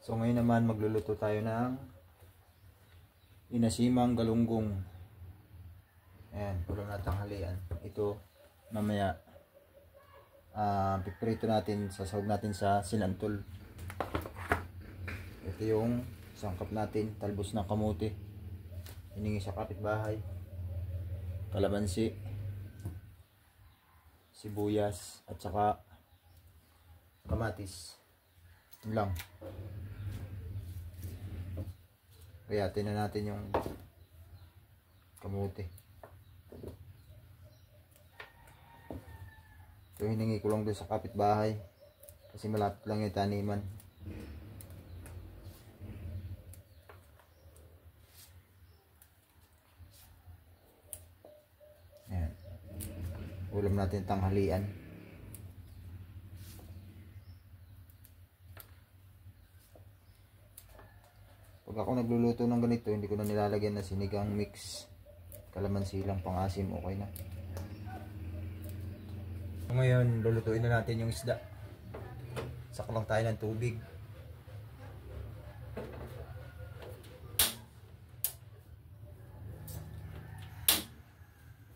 So ngayon naman magluluto tayo ng inasimang galunggong. Ayan, ulam na tanghalian. Ito mamaya piprito natin, sasawag natin sa sinantol. Ito yung sangkap natin, talbos ng kamote. Hiningi sa kapitbahay. Kalamansi, sibuyas at saka kamatis. Yun lang. Gayatin na natin yung kamote. So hiningi ko lang doon sa kapitbahay kasi malapit lang yung taniman. Ayan. Ulam natin tanghalian. Pag ako nagluluto ng ganito, hindi ko na nilalagyan na sinigang mix. Kalamansi lang, pang-asim, okay na. Ngayon, lulutuin na natin yung isda. Saklang tayo ng tubig.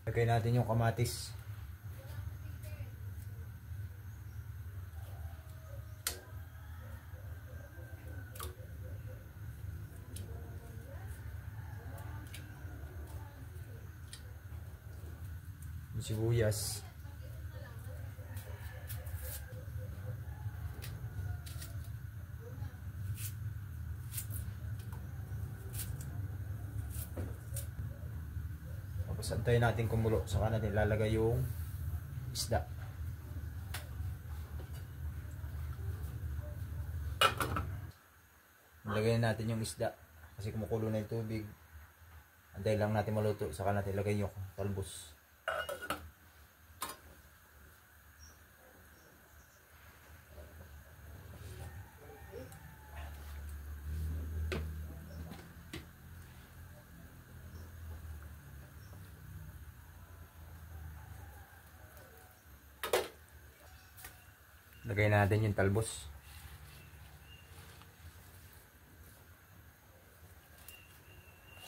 Lagay natin yung kamatis. Yung sibuyas. Tapos antayin natin kumulo, saka natin lalagay yung isda. Lagay natin yung isda kasi kumukulo na yung tubig. Antayin lang natin maluto, saka natin lagay yung talbos. Lagay natin yung talbos.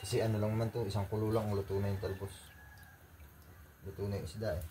Kasi ano lang naman to, isang kulo lang, luto na yung talbos. Luto na yung isda eh.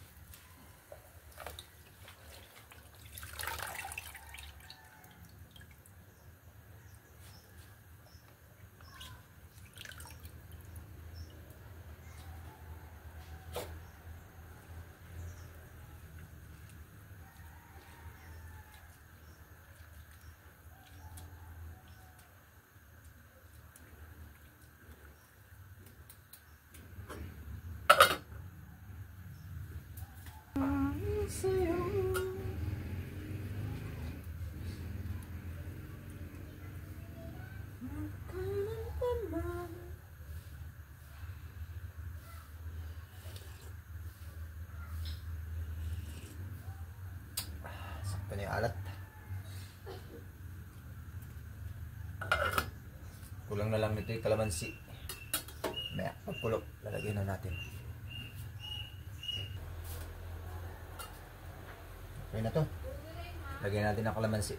Sakto na yung alat. Kulang na lang nito yung kalamansi. Maya, pagpulo, lalagyan na natin. Okay na to. Lagyan natin ang kalamansi.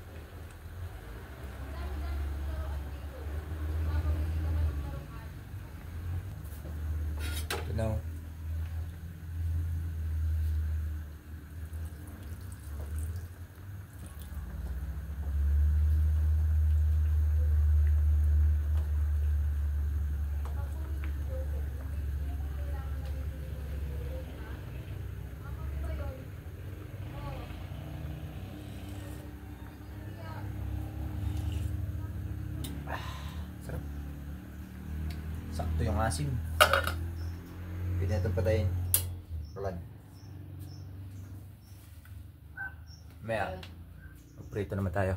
Ito na. Sakto yung asim. Pwede na itong patayin. Roland. Maya, magprito naman tayo.